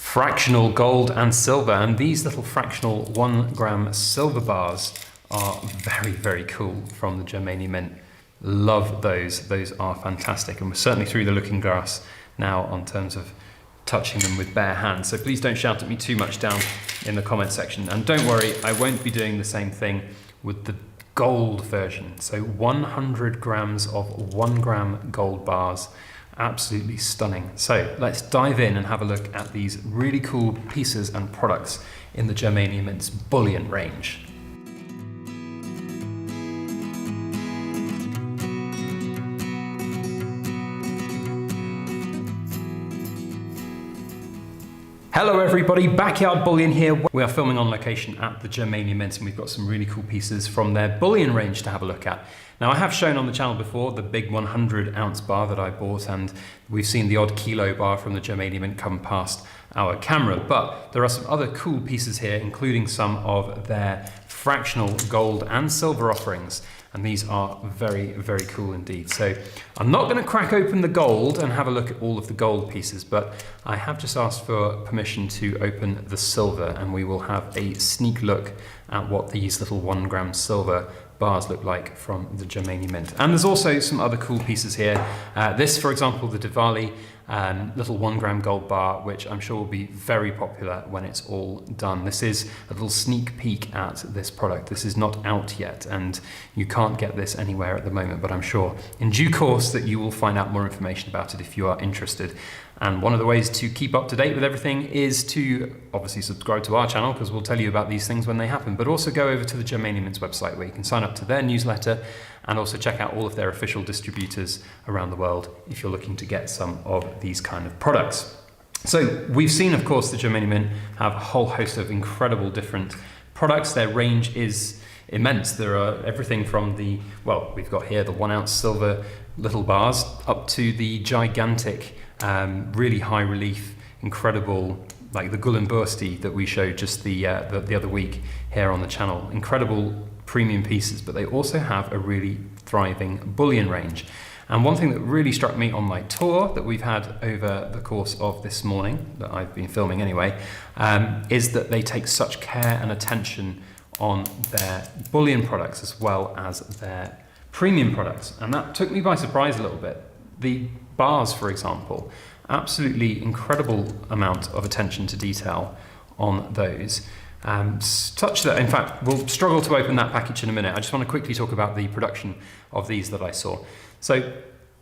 fractional gold and silver, and these little fractional 1 gram silver bars are very, very cool from the Germania Mint. Love those are fantastic, and we're certainly through the looking glass now on terms of touching them with bare hands, so please don't shout at me too much down in the comment section, and don't worry, I won't be doing the same thing with the gold version. So 100 grams of 1 gram gold bars. Absolutely stunning. So let's dive in and have a look at these really cool pieces and products in the Germania Mint's Bullion range. Hello everybody, Backyard Bullion here. We are filming on location at the Germania Mint, and we've got some really cool pieces from their Bullion range to have a look at. Now, I have shown on the channel before the big 100 ounce bar that I bought, and we've seen the odd kilo bar from the Germania Mint come past our camera, but there are some other cool pieces here, including some of their fractional gold and silver offerings, and these are very, very cool indeed. So I'm not going to crack open the gold and have a look at all of the gold pieces, but I have just asked for permission to open the silver, and we will have a sneak look at what these little 1 gram silver bars look like from the Germania Mint. And there's also some other cool pieces here. This, for example, the Diwali little 1 gram gold bar, which I'm sure will be very popular when it's all done. This is a little sneak peek at this product. This is not out yet, and you can't get this anywhere at the moment, but I'm sure in due course that you will find out more information about it if you are interested. And one of the ways to keep up to date with everything is to obviously subscribe to our channel, because we'll tell you about these things when they happen, but also go over to the Germania Mint's website where you can sign up to their newsletter and also check out all of their official distributors around the world if you're looking to get some of these kind of products. So we've seen, of course, the Germania Mint have a whole host of incredible different products. Their range is immense. There are everything from the, well, we've got here the 1 ounce silver little bars up to the gigantic really high relief, incredible, like the Gullen Bursti that we showed just the other week here on the channel. Incredible premium pieces, but they also have a really thriving bullion range. And one thing that really struck me on my tour that we've had over the course of this morning, that I've been filming anyway, is that they take such care and attention on their bullion products as well as their premium products. And that took me by surprise a little bit. The bars, for example, absolutely incredible amount of attention to detail on those. Such that, in fact, we'll struggle to open that package in a minute. I just want to quickly talk about the production of these that I saw. So,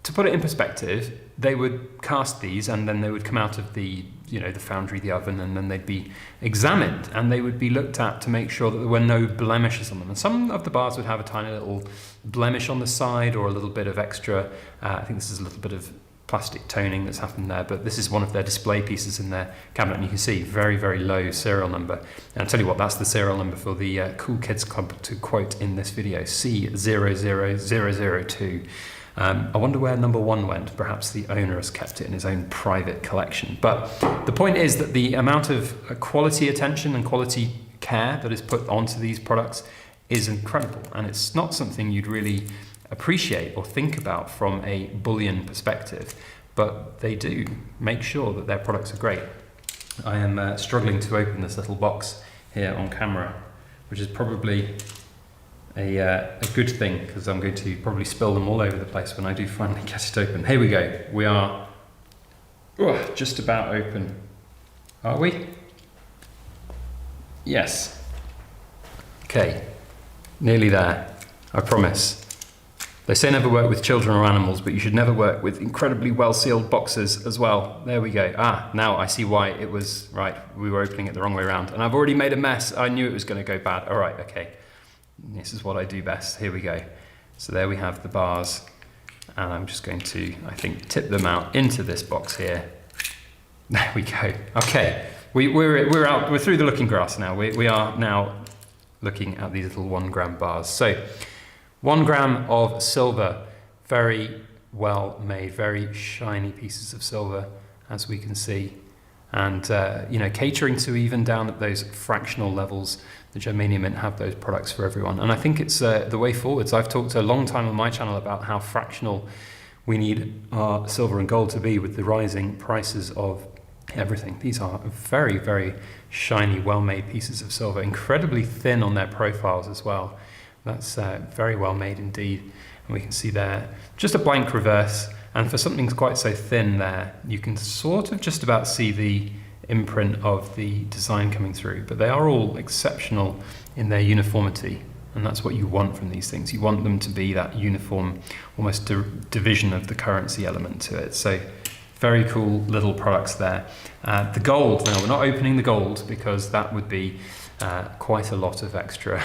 to put it in perspective, they would cast these and then they would come out of the, the foundry, the oven, and then they'd be examined and they would be looked at to make sure that there were no blemishes on them. And some of the bars would have a tiny little blemish on the side or a little bit of extra, I think this is a little bit of plastic toning that's happened there, but this is one of their display pieces in their cabinet, and you can see very, very low serial number. And I'll tell you what, that's the serial number for the Cool Kids Club to quote in this video, C00002. I wonder where number 1 went. Perhaps the owner has kept it in his own private collection. But the point is that the amount of quality attention and quality care that is put onto these products is incredible, and it's not something you'd really appreciate or think about from a bullion perspective, but they do make sure that their products are great. I am struggling to open this little box here on camera, which is probably a good thing, because I'm going to probably spill them all over the place when I do finally get it open. Here we go. We are just about open. Are we? Yes. Okay, nearly there, I promise. They say never work with children or animals, but you should never work with incredibly well-sealed boxes as well. There we go. Now I see why it was, right, we were opening it the wrong way around. And I've already made a mess. I knew it was going to go bad. All right, okay. This is what I do best. Here we go. So there we have the bars. And I'm just going to, I think, tip them out into this box here. There we go. Okay, we're through the looking glass now. We are now looking at these little 1 gram bars. So 1 gram of silver, very well made, very shiny pieces of silver, as we can see. And, catering to even down at those fractional levels, the Germania Mint have those products for everyone. And I think it's the way forwards. I've talked a long time on my channel about how fractional we need our silver and gold to be with the rising prices of everything. These are very, very shiny, well-made pieces of silver, incredibly thin on their profiles as well. That's very well made indeed. And we can see there just a blank reverse, and for something quite so thin there, you can sort of just about see the imprint of the design coming through, but they are all exceptional in their uniformity, and that's what you want from these things. You want them to be that uniform, almost division of the currency element to it. So very cool little products there. The gold, now we're not opening the gold because that would be quite a lot of extra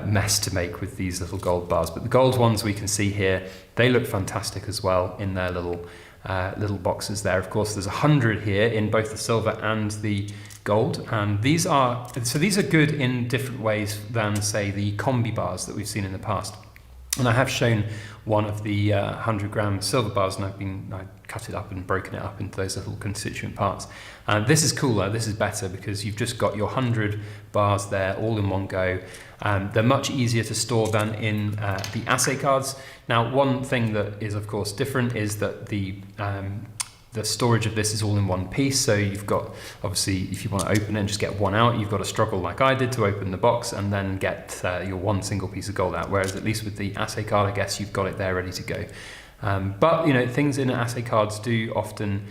mess to make with these little gold bars, but the gold ones we can see here, they look fantastic as well in their little boxes there. Of course, there's 100 here in both the silver and the gold, and these are good in different ways than, say, the combi bars that we've seen in the past. And I have shown one of the 100-gram silver bars, and I cut it up and broken it up into those little constituent parts. This is cooler, this is better, because you've just got your 100 bars there all in one go. They're much easier to store than in the assay cards. Now, one thing that is of course different is that the storage of this is all in one piece, so you've got, obviously, if you want to open it and just get one out, you've got to struggle like I did to open the box and then get your one single piece of gold out, whereas at least with the assay card, I guess you've got it there ready to go. But you know, things in assay cards do often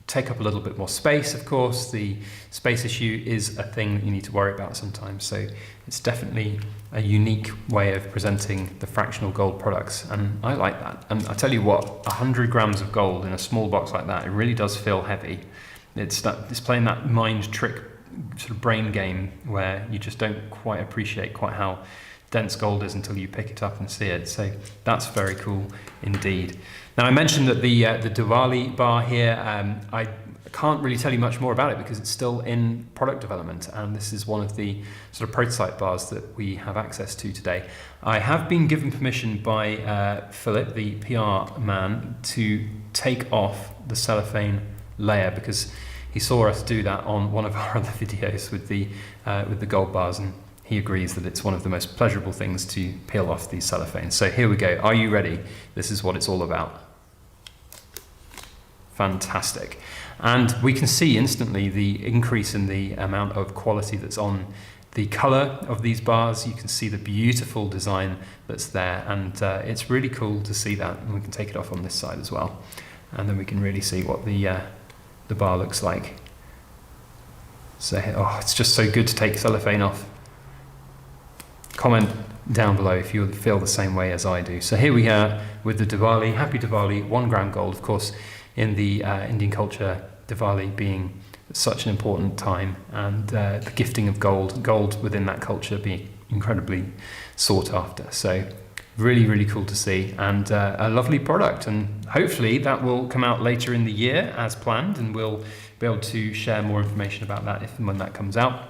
take up a little bit more space. Of course, the space issue is a thing that you need to worry about sometimes, so it's definitely a unique way of presenting the fractional gold products, and I like that. And I tell you what, 100 grams of gold in a small box like that, it really does feel heavy. It's playing that mind trick sort of brain game where you just don't quite appreciate quite how dense gold is until you pick it up and see it. So that's very cool indeed. Now, I mentioned that the Diwali bar here, I can't really tell you much more about it because it's still in product development, and this is one of the sort of prototype bars that we have access to today. I have been given permission by Philip, the PR man, to take off the cellophane layer because he saw us do that on one of our other videos with the gold bars, and he agrees that it's one of the most pleasurable things to peel off these cellophanes. So here we go. Are you ready? This is what it's all about. Fantastic. And we can see instantly the increase in the amount of quality that's on the color of these bars. You can see the beautiful design that's there, and it's really cool to see that. And we can take it off on this side as well, and then we can really see what the bar looks like. So, oh, it's just so good to take cellophane off. Comment down below if you feel the same way as I do. So here we are with the Diwali, happy Diwali, 1 gram gold. Of course, in the Indian culture, Diwali being such an important time, and the gifting of gold within that culture being incredibly sought after. So really, really cool to see, and a lovely product, and hopefully that will come out later in the year as planned, and we'll be able to share more information about that if and when that comes out.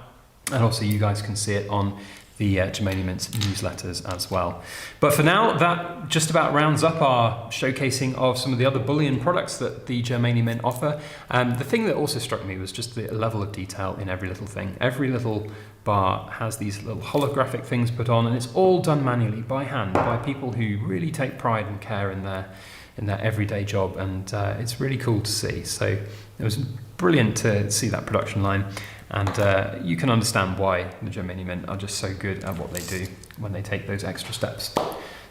And also you guys can see it on the Germania Mint newsletters as well. But for now, that just about rounds up our showcasing of some of the other bullion products that the Germania Mint offer. The thing that also struck me was just the level of detail in every little thing. Every little bar has these little holographic things put on, and it's all done manually by hand by people who really take pride and care in their everyday job, and it's really cool to see. So it was brilliant to see that production line. And you can understand why the Germania Mint are just so good at what they do when they take those extra steps.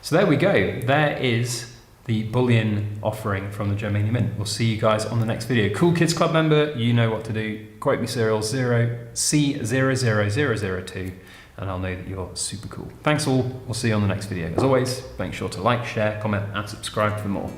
So there we go. There is the bullion offering from the Germania Mint. We'll see you guys on the next video. Cool Kids Club member, you know what to do. Quote me serial C00002, and I'll know that you're super cool. Thanks all. We'll see you on the next video. As always, make sure to like, share, comment, and subscribe for more.